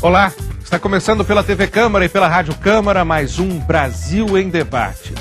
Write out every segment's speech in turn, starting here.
Olá, está começando pela TV Câmara e pela Rádio Câmara mais um Brasil em Debate.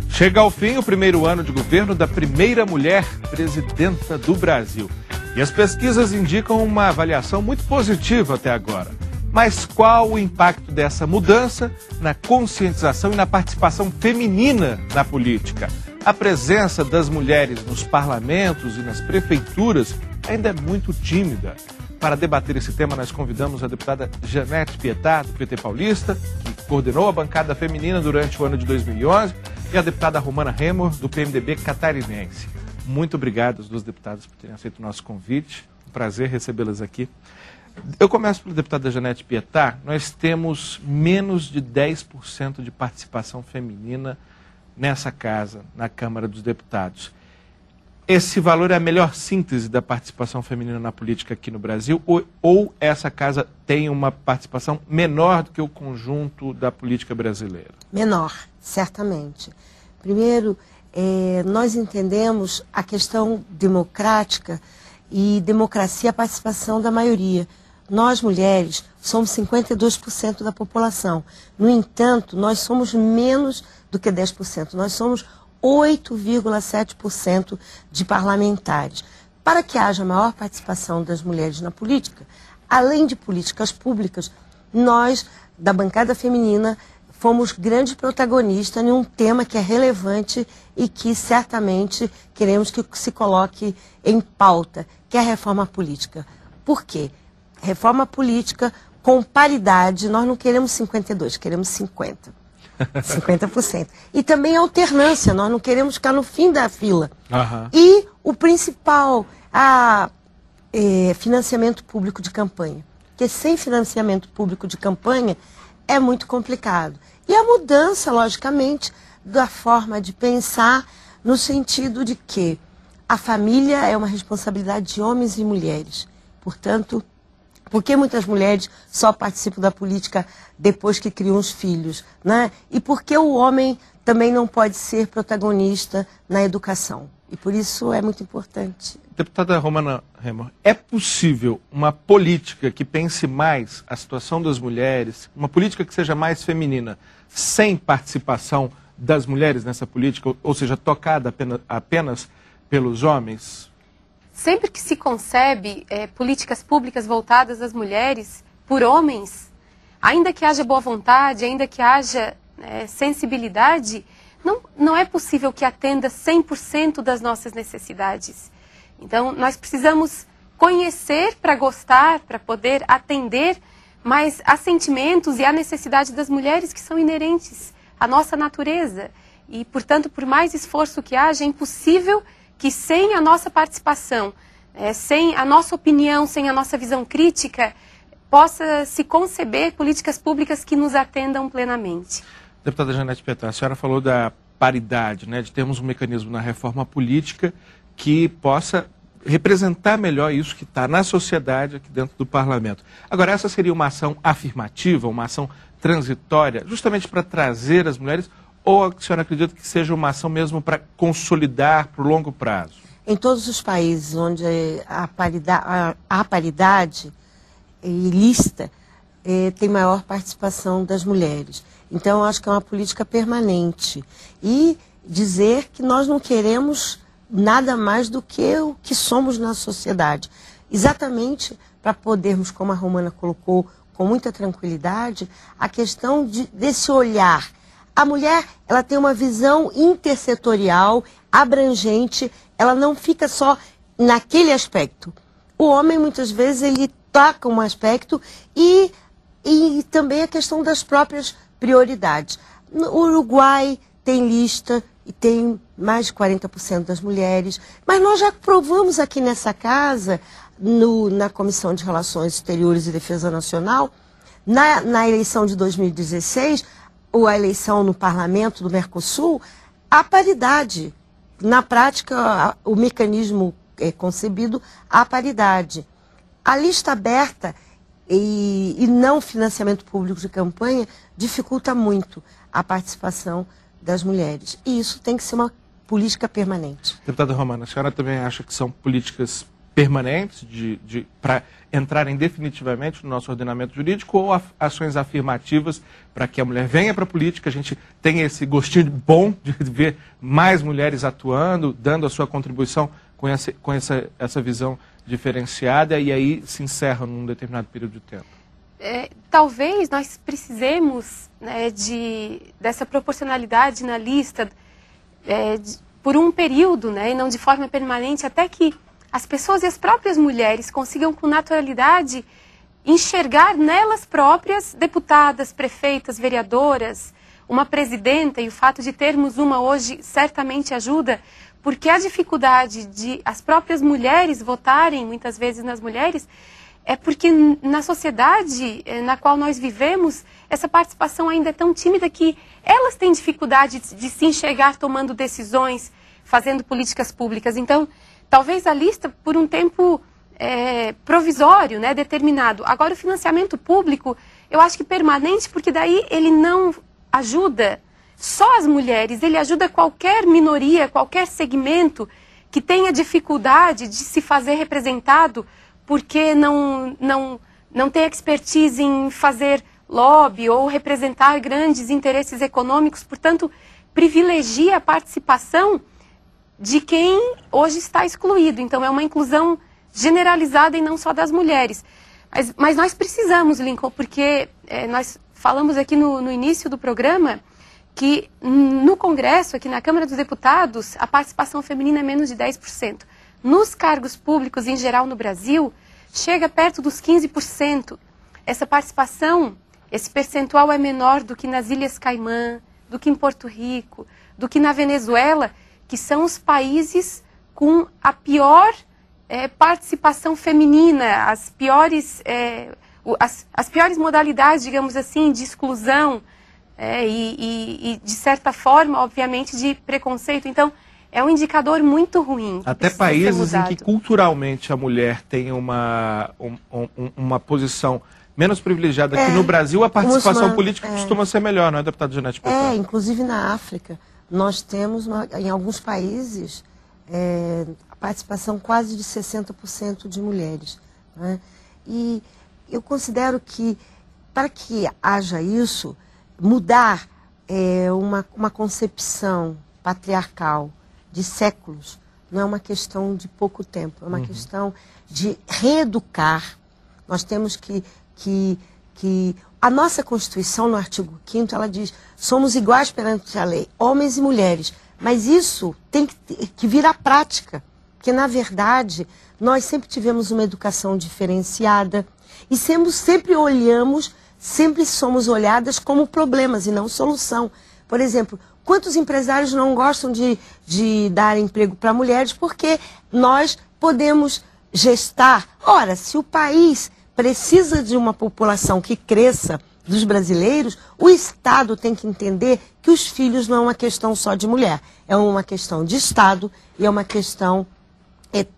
Chega ao fim o primeiro ano de governo da primeira mulher presidenta do Brasil. E as pesquisas indicam uma avaliação muito positiva até agora. Mas qual o impacto dessa mudança na conscientização e na participação feminina na política? A presença das mulheres nos parlamentos e nas prefeituras ainda é muito tímida. Para debater esse tema, nós convidamos a deputada Janete Pietá, do PT Paulista, que coordenou a bancada feminina durante o ano de 2011, e a deputada Romana Remor, do PMDB catarinense. Muito obrigado às duas deputadas por terem aceito o nosso convite. Um prazer recebê-las aqui. Eu começo pela deputada Janete Pietá. Nós temos menos de 10% de participação feminina nessa casa, na Câmara dos Deputados. Esse valor é a melhor síntese da participação feminina na política aqui no Brasil, ou essa casa tem uma participação menor do que o conjunto da política brasileira? Menor, certamente. Primeiro, nós entendemos a questão democrática e democracia, a participação da maioria. Nós, mulheres, somos 52% da população. No entanto, nós somos menos do que 10%. Nós somos 8,7% de parlamentares. Para que haja maior participação das mulheres na política, além de políticas públicas, nós, da bancada feminina, fomos grandes protagonistas em um tema que é relevante e que certamente queremos que se coloque em pauta, que é a reforma política. Por quê? Reforma política com paridade, nós não queremos 52, queremos 50%. 50%. E também alternância, nós não queremos ficar no fim da fila. Uhum. E o principal, financiamento público de campanha. Porque sem financiamento público de campanha é muito complicado. E a mudança, logicamente, da forma de pensar no sentido de que a família é uma responsabilidade de homens e mulheres. Portanto, por que muitas mulheres só participam da política depois que criam os filhos, né? E por que o homem também não pode ser protagonista na educação? E por isso é muito importante. Deputada Romana Remor, é possível uma política que pense mais a situação das mulheres, uma política que seja mais feminina, sem participação das mulheres nessa política, ou seja, tocada apenas pelos homens? Sempre que se concebe políticas públicas voltadas às mulheres por homens, ainda que haja boa vontade, ainda que haja sensibilidade, não é possível que atenda 100% das nossas necessidades. Então, nós precisamos conhecer para gostar, para poder atender, mas há sentimentos e há necessidade das mulheres que são inerentes à nossa natureza. E, portanto, por mais esforço que haja, é impossível que sem a nossa participação, sem a nossa opinião, sem a nossa visão crítica, possa se conceber políticas públicas que nos atendam plenamente. Deputada Janete Pietá, a senhora falou da paridade, né, de termos um mecanismo na reforma política que possa representar melhor isso que está na sociedade aqui dentro do parlamento. Agora, essa seria uma ação afirmativa, uma ação transitória, justamente para trazer as mulheres, ou a senhora acredita que seja uma ação mesmo para consolidar para o longo prazo? Em todos os países onde há paridade ilícita, tem maior participação das mulheres. Então, eu acho que é uma política permanente. E dizer que nós não queremos nada mais do que o que somos na sociedade. Exatamente para podermos, como a Romana colocou com muita tranquilidade, a questão desse olhar. A mulher, ela tem uma visão intersetorial, abrangente, ela não fica só naquele aspecto. O homem, muitas vezes, ele toca um aspecto e também a questão das próprias prioridades. No Uruguai tem lista e tem mais de 40% das mulheres, mas nós já provamos aqui nessa casa, na Comissão de Relações Exteriores e Defesa Nacional, na eleição de 2016, ou a eleição no parlamento do Mercosul, a paridade. Na prática, o mecanismo é concebido à paridade. A lista aberta e não financiamento público de campanha dificulta muito a participação das mulheres. E isso tem que ser uma política permanente. Deputada Romana, a senhora também acha que são políticas permanentes para entrarem definitivamente no nosso ordenamento jurídico, ou ações afirmativas para que a mulher venha para a política, a gente tenha esse gostinho bom de ver mais mulheres atuando, dando a sua contribuição com essa visão diferenciada, e aí se encerra num determinado período de tempo? Talvez nós precisemos, né, dessa proporcionalidade na lista por um período, né, e não de forma permanente, até que as pessoas e as próprias mulheres consigam com naturalidade enxergar nelas próprias deputadas, prefeitas, vereadoras, uma presidenta, e o fato de termos uma hoje certamente ajuda, porque a dificuldade de as próprias mulheres votarem, muitas vezes nas mulheres, é porque na sociedade na qual nós vivemos, essa participação ainda é tão tímida que elas têm dificuldade de se enxergar tomando decisões, fazendo políticas públicas. Então, talvez a lista por um tempo provisório, né, determinado. Agora, o financiamento público, eu acho que permanente, porque daí ele não ajuda só as mulheres, ele ajuda qualquer minoria, qualquer segmento que tenha dificuldade de se fazer representado, porque não tem expertise em fazer lobby ou representar grandes interesses econômicos. Portanto, privilegia a participação de quem hoje está excluído. Então, é uma inclusão generalizada e não só das mulheres. Mas nós precisamos, Lincoln, porque nós falamos aqui no início do programa que no Congresso, aqui na Câmara dos Deputados, a participação feminina é menos de 10%. Nos cargos públicos, em geral, no Brasil, chega perto dos 15%. Essa participação, esse percentual é menor do que nas Ilhas Caimã, do que em Porto Rico, do que na Venezuela, que são os países com a pior participação feminina, as piores modalidades, digamos assim, de exclusão e de certa forma, obviamente, de preconceito. Então, é um indicador muito ruim. Até países em que culturalmente a mulher tem uma posição menos privilegiada, que no Brasil a participação política costuma ser melhor, não é, deputado Janete Pocão? Inclusive na África, nós temos, em alguns países, a participação quase de 60% de mulheres. Né? E eu considero que, para que haja isso, mudar uma concepção patriarcal de séculos não é uma questão de pouco tempo, é uma questão de reeducar. Nós temos que a nossa Constituição, no artigo 5º, ela diz: somos iguais perante a lei, homens e mulheres. Mas isso tem que vir à prática, porque, na verdade, nós sempre tivemos uma educação diferenciada e sempre somos olhadas como problemas e não solução. Por exemplo, quantos empresários não gostam de dar emprego para mulheres porque nós podemos gestar? Ora, se o país precisa de uma população que cresça, dos brasileiros, o Estado tem que entender que os filhos não é uma questão só de mulher, é uma questão de Estado e é uma questão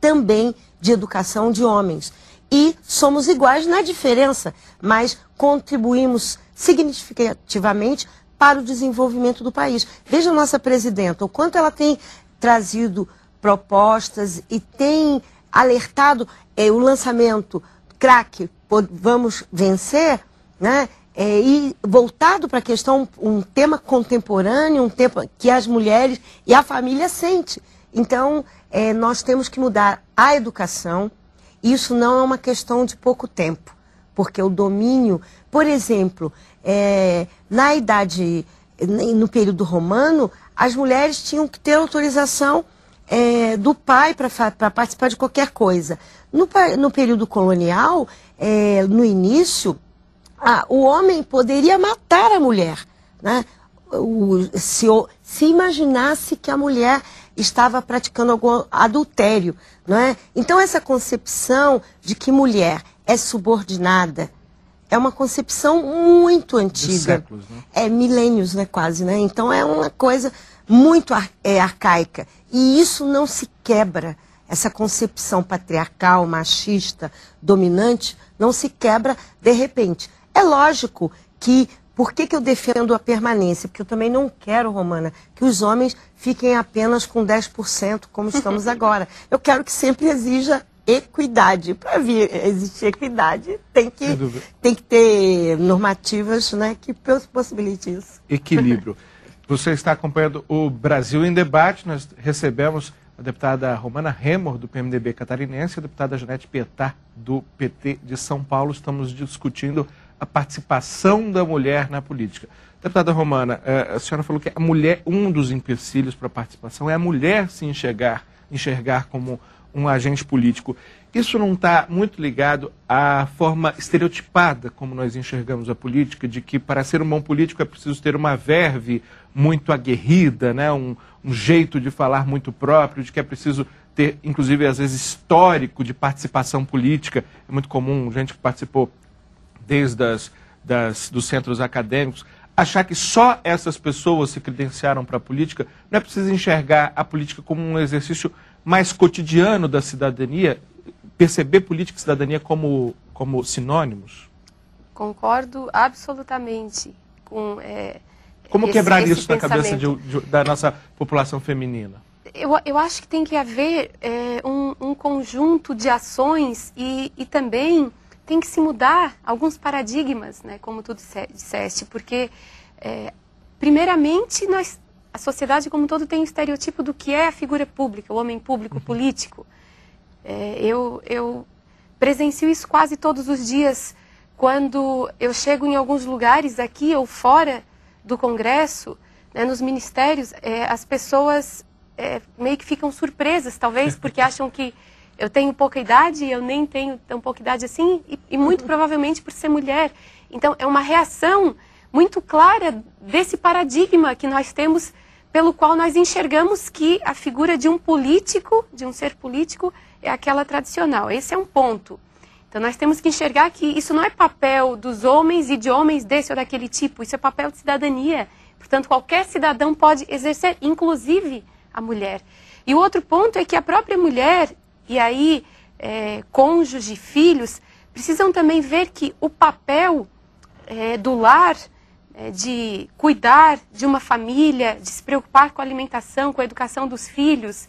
também de educação de homens. E somos iguais na diferença, mas contribuímos significativamente para o desenvolvimento do país. Veja a nossa presidenta, o quanto ela tem trazido propostas e tem alertado o lançamento crack, vamos vencer, né? E voltado para a questão, um tema contemporâneo, um tema que as mulheres e a família sente. Então, nós temos que mudar a educação. Isso não é uma questão de pouco tempo, porque o domínio, por exemplo, no período romano, as mulheres tinham que ter autorização do pai para participar de qualquer coisa. No período colonial, no início, o homem poderia matar a mulher, né? Se imaginasse que a mulher estava praticando algum adultério, não é? Então, essa concepção de que mulher é subordinada é uma concepção muito antiga. De séculos, né? Milênios, né, quase, né? Então, é uma coisa muito arcaica. E isso não se quebra. Essa concepção patriarcal, machista, dominante, não se quebra de repente. É lógico que, por que eu defendo a permanência? Porque eu também não quero, Romana, que os homens fiquem apenas com 10%, como estamos agora. Eu quero que sempre exija equidade. Para existir equidade, tem que ter normativas, né, que possibilitem isso. Equilíbrio. Você está acompanhando o Brasil em Debate. Nós recebemos a deputada Romana Remor, do PMDB catarinense, e a deputada Janete Pietá, do PT de São Paulo. Estamos discutindo a participação da mulher na política. Deputada Romana, a senhora falou que a mulher, um dos empecilhos para a participação é a mulher se enxergar como um agente político. Isso não está muito ligado à forma estereotipada como nós enxergamos a política, de que para ser um bom político é preciso ter uma verve muito aguerrida, né? um jeito de falar muito próprio, de que é preciso ter, inclusive, às vezes, histórico de participação política. É muito comum, gente que participou desde dos centros acadêmicos, achar que só essas pessoas se credenciaram para a política. Não é preciso enxergar a política como um exercício mais cotidiano da cidadania, perceber política e cidadania como sinônimos? Concordo absolutamente com como quebrar isso na cabeça da nossa população feminina? Eu acho que tem que haver um conjunto de ações e também tem que se mudar alguns paradigmas, né, como tu disseste, porque, primeiramente, a sociedade como um todo tem um estereotipo do que é a figura pública, o homem público político. Eu presencio isso quase todos os dias, quando eu chego em alguns lugares aqui ou fora do Congresso, né, nos ministérios, as pessoas meio que ficam surpresas, talvez, porque acham que eu tenho pouca idade, eu nem tenho tão pouca idade assim, e muito provavelmente por ser mulher. Então, é uma reação muito clara desse paradigma que nós temos, pelo qual nós enxergamos que a figura de um político, de um ser político, é aquela tradicional. Esse é um ponto. Então, nós temos que enxergar que isso não é papel dos homens e de homens desse ou daquele tipo, isso é papel de cidadania. Portanto, qualquer cidadão pode exercer, inclusive a mulher. E o outro ponto é que a própria mulher, e aí cônjuge, filhos, precisam também ver que o papel do lar, de cuidar de uma família, de se preocupar com a alimentação, com a educação dos filhos,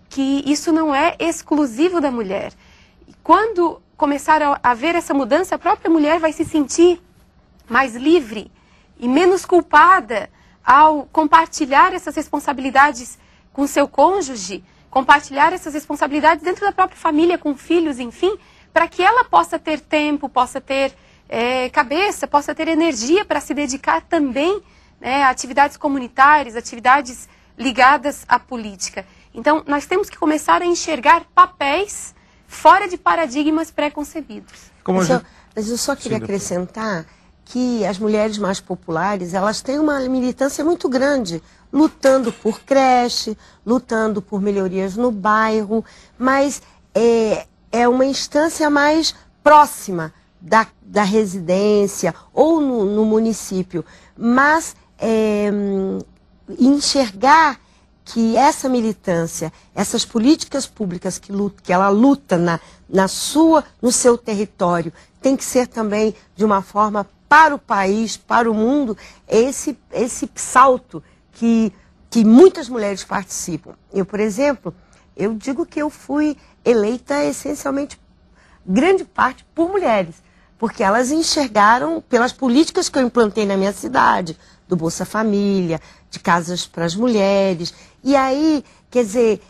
que isso não é exclusivo da mulher. E quando começar a haver essa mudança, a própria mulher vai se sentir mais livre e menos culpada ao compartilhar essas responsabilidades com seu cônjuge, compartilhar essas responsabilidades dentro da própria família, com filhos, enfim, para que ela possa ter tempo, possa ter cabeça, possa ter energia para se dedicar também, né, a atividades comunitárias, atividades ligadas à política. Então, nós temos que começar a enxergar papéis fora de paradigmas pré-concebidos. Mas eu só queria acrescentar que as mulheres mais populares, elas têm uma militância muito grande, lutando por creche, lutando por melhorias no bairro, mas é uma instância mais próxima da residência ou no município. Mas enxergar que essa militância, essas políticas públicas que ela luta no seu território, tem que ser também de uma forma para o país, para o mundo, esse salto que muitas mulheres participam. Eu, por exemplo, eu digo que eu fui eleita essencialmente, grande parte, por mulheres, porque elas enxergaram pelas políticas que eu implantei na minha cidade, do Bolsa Família, de casas para as mulheres. E aí, quer dizer,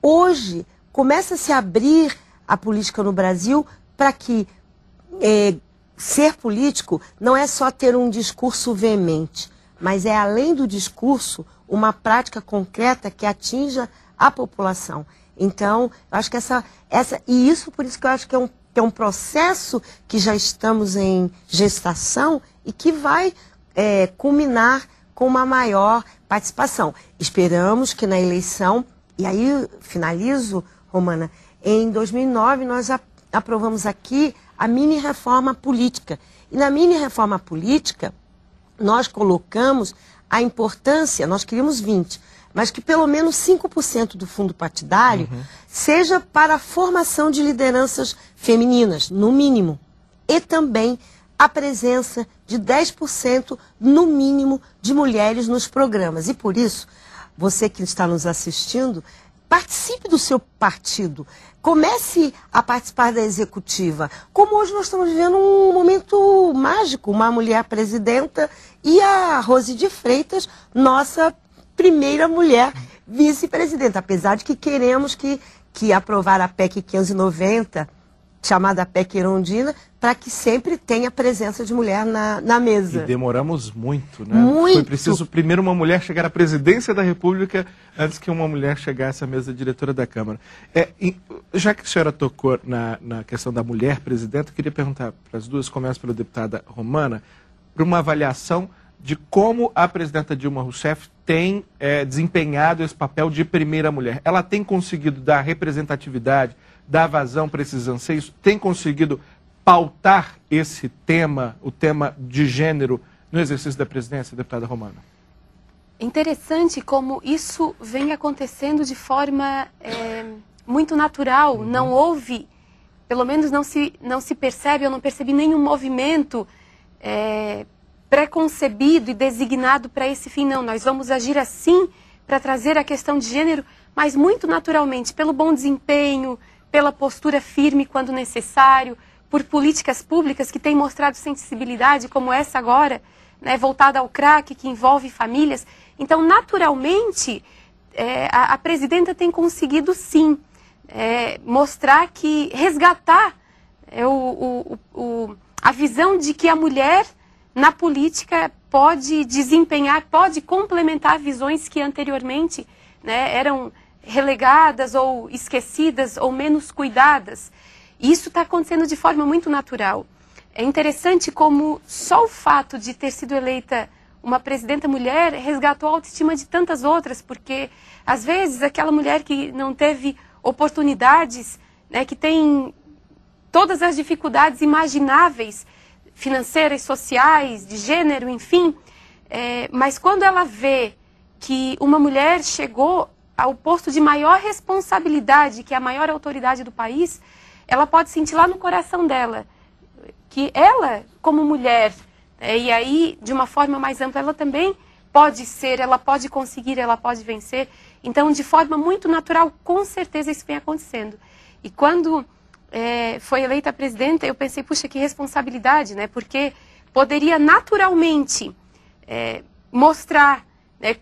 hoje começa a se abrir a política no Brasil para que ser político não é só ter um discurso veemente, mas é, além do discurso, uma prática concreta que atinja a população. Então, eu acho que e isso, por isso que eu acho que é um processo que já estamos em gestação e que vai culminar com uma maior participação. Esperamos que na eleição, e aí finalizo, Romana, em 2009 nós aprovamos aqui a mini-reforma política. E na mini-reforma política, nós colocamos a importância, nós queríamos 20%, mas que pelo menos 5% do fundo partidário seja para a formação de lideranças femininas, no mínimo. E também a presença de 10%, no mínimo, de mulheres nos programas. E por isso, você que está nos assistindo, participe do seu partido, comece a participar da executiva. Como hoje nós estamos vivendo um momento mágico, uma mulher presidenta e a Rose de Freitas, nossa primeira mulher vice-presidenta, apesar de que queremos que aprovar a PEC 590, chamada PEC Erundina, para que sempre tenha presença de mulher na mesa. E demoramos muito, né? Muito. Foi preciso primeiro uma mulher chegar à presidência da República antes que uma mulher chegasse à mesa diretora da Câmara. Já que a senhora tocou na questão da mulher presidenta, eu queria perguntar para as duas, começo pela deputada Romana, para uma avaliação de como a presidenta Dilma Rousseff tem desempenhado esse papel de primeira mulher. Ela tem conseguido dar representatividade, dar vazão para esses anseios, tem conseguido pautar esse tema, o tema de gênero, no exercício da presidência, deputada Romana? Interessante como isso vem acontecendo de forma muito natural. Uhum. Não houve, pelo menos não se percebe, eu não percebi nenhum movimento preconcebido e designado para esse fim. Não, nós vamos agir assim para trazer a questão de gênero, mas muito naturalmente, pelo bom desempenho, pela postura firme quando necessário, por políticas públicas que têm mostrado sensibilidade, como essa agora, né, voltada ao crack, que envolve famílias. Então, naturalmente, a presidenta tem conseguido, sim, mostrar que, resgatar a visão de que a mulher, na política, pode desempenhar, pode complementar visões que anteriormente, né, eram relegadas ou esquecidas ou menos cuidadas. E isso está acontecendo de forma muito natural. É interessante como só o fato de ter sido eleita uma presidenta mulher resgatou a autoestima de tantas outras, porque às vezes aquela mulher que não teve oportunidades, né, que tem todas as dificuldades imagináveis, financeiras, sociais, de gênero, enfim, mas quando ela vê que uma mulher chegou ao posto de maior responsabilidade, que é a maior autoridade do país, ela pode sentir lá no coração dela que ela, como mulher, e aí de uma forma mais ampla, ela também pode ser, ela pode conseguir, ela pode vencer. Então, de forma muito natural, com certeza isso vem acontecendo. E quando foi eleita a presidenta, eu pensei, puxa, que responsabilidade, né? Porque poderia naturalmente mostrar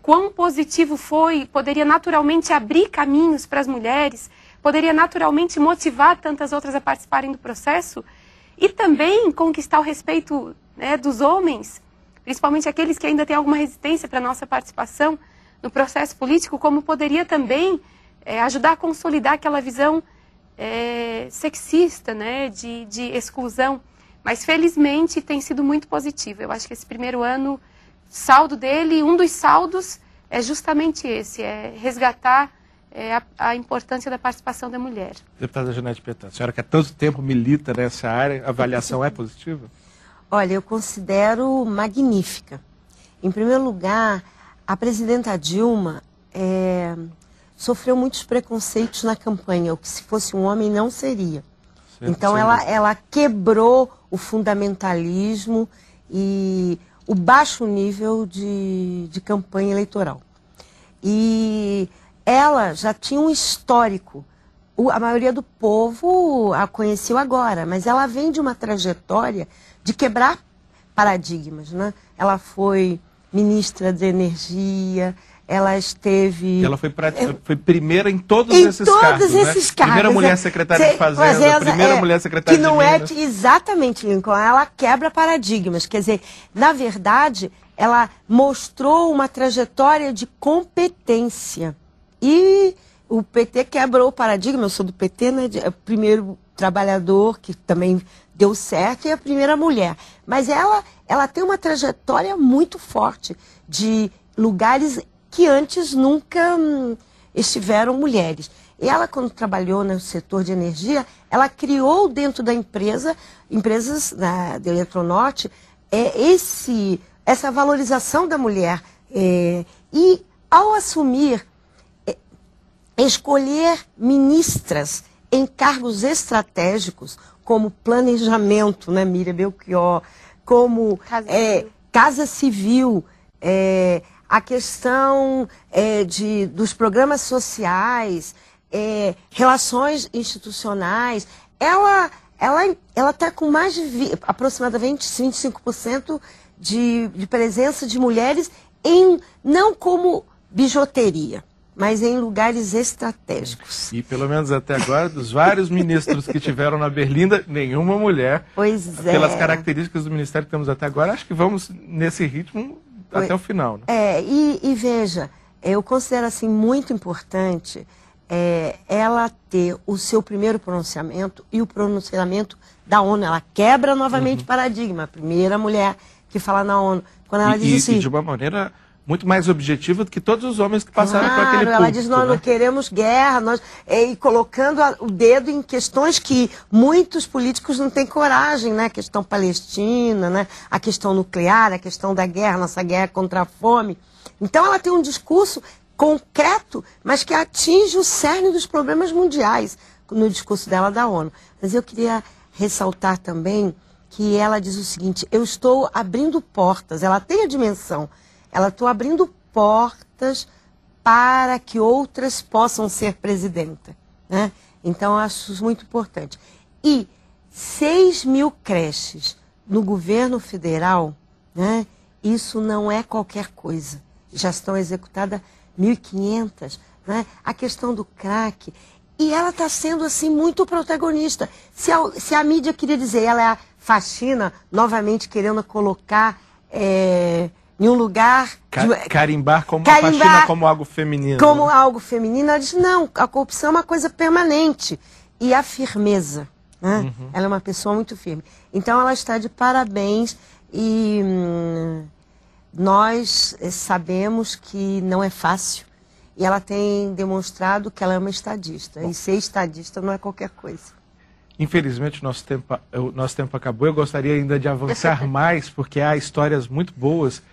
quão positivo foi, poderia naturalmente abrir caminhos para as mulheres, poderia naturalmente motivar tantas outras a participarem do processo e também conquistar o respeito, né, dos homens, principalmente aqueles que ainda têm alguma resistência para a nossa participação no processo político, como poderia também ajudar a consolidar aquela visão sexista, né, de exclusão. Mas felizmente tem sido muito positivo. Eu acho que esse primeiro ano, saldo dele, um dos saldos é justamente esse, resgatar a importância da participação da mulher. Deputada Janete Petan, a senhora que há tanto tempo milita nessa área, a avaliação é positiva? Olha, eu considero magnífica. Em primeiro lugar, a presidenta Dilma sofreu muitos preconceitos na campanha, o que se fosse um homem não seria. Então ela quebrou o fundamentalismo e o baixo nível de campanha eleitoral. E ela já tinha um histórico. A maioria do povo a conheceu agora, mas ela vem de uma trajetória de quebrar paradigmas, né? Ela foi ministra de Energia, ela esteve... Ela foi primeira em todos esses cargos, né? Primeira mulher secretária de Fazenda, primeira mulher secretária de Minas. Exatamente, Lincoln. Ela quebra paradigmas. Quer dizer, na verdade, ela mostrou uma trajetória de competência. E o PT quebrou o paradigma. Eu sou do PT, né? O primeiro trabalhador que também deu certo e a primeira mulher. Mas ela tem uma trajetória muito forte de lugares que antes nunca estiveram mulheres. E ela, quando trabalhou no setor de energia, ela criou dentro da empresas da Eletronorte, essa valorização da mulher. E ao assumir, escolher ministras em cargos estratégicos, como planejamento, né, Miriam Belchior, como Casa Civil, a questão dos programas sociais, relações institucionais, ela está com mais de aproximadamente 25% de presença de mulheres não como bijuteria, mas em lugares estratégicos. E pelo menos até agora, dos vários ministros que tiveram na Berlinda, nenhuma mulher. Pois é. Pelas características do ministério que temos até agora, acho que vamos nesse ritmo até o final. Né? E veja, eu considero assim muito importante ela ter o seu primeiro pronunciamento e o pronunciamento da ONU. Ela quebra novamente o paradigma. A primeira mulher que fala na ONU. Quando ela diz assim, de uma maneira muito mais objetiva do que todos os homens que passaram por aquele púlpito. Ela diz, nós não queremos guerra, e colocando o dedo em questões que muitos políticos não têm coragem, né? A questão palestina, né? A questão nuclear, a questão da guerra, nossa guerra contra a fome. Então ela tem um discurso concreto, mas que atinge o cerne dos problemas mundiais no discurso dela da ONU. Mas eu queria ressaltar também que ela diz o seguinte, eu estou abrindo portas, ela tem a dimensão, ela está abrindo portas para que outras possam ser presidenta. Né? Então, eu acho isso muito importante. E 6.000 creches no governo federal, né? Isso não é qualquer coisa. Já estão executadas 1.500. Né? A questão do crack. E ela está sendo, assim, muito protagonista. Se a mídia queria dizer, ela é a faxina, novamente querendo colocar... em um lugar... Carimbar como a faxina como algo feminino. Como algo feminino. Ela diz, não, a corrupção é uma coisa permanente. E a firmeza. Né? Ela é uma pessoa muito firme. Então, ela está de parabéns e nós sabemos que não é fácil. E ela tem demonstrado que ela é uma estadista. Bom. E ser estadista não é qualquer coisa. Infelizmente, o nosso tempo acabou. Eu gostaria ainda de avançar mais, porque há histórias muito boas.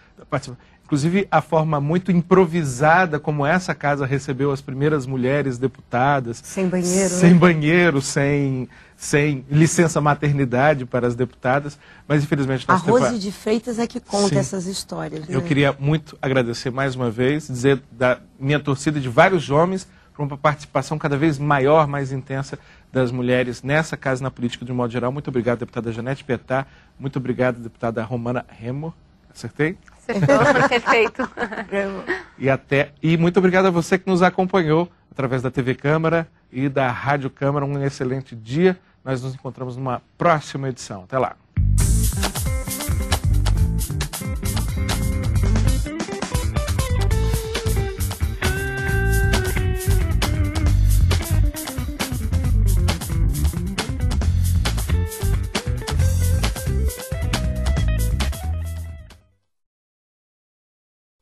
Inclusive, a forma muito improvisada como essa casa recebeu as primeiras mulheres deputadas. Sem banheiro. Sem banheiro, sem licença maternidade para as deputadas. Mas, infelizmente, a Rose de Freitas é que conta essas histórias. Né? Eu queria muito agradecer mais uma vez, dizer da minha torcida de vários homens para uma participação cada vez maior, mais intensa das mulheres nessa casa, na política de um modo geral. Muito obrigado, deputada Janete Pietá. Muito obrigado, deputada Romana Remo. Acertei? Acertou, perfeito. E muito obrigado a você que nos acompanhou através da TV Câmara e da Rádio Câmara. Um excelente dia. Nós nos encontramos numa próxima edição. Até lá.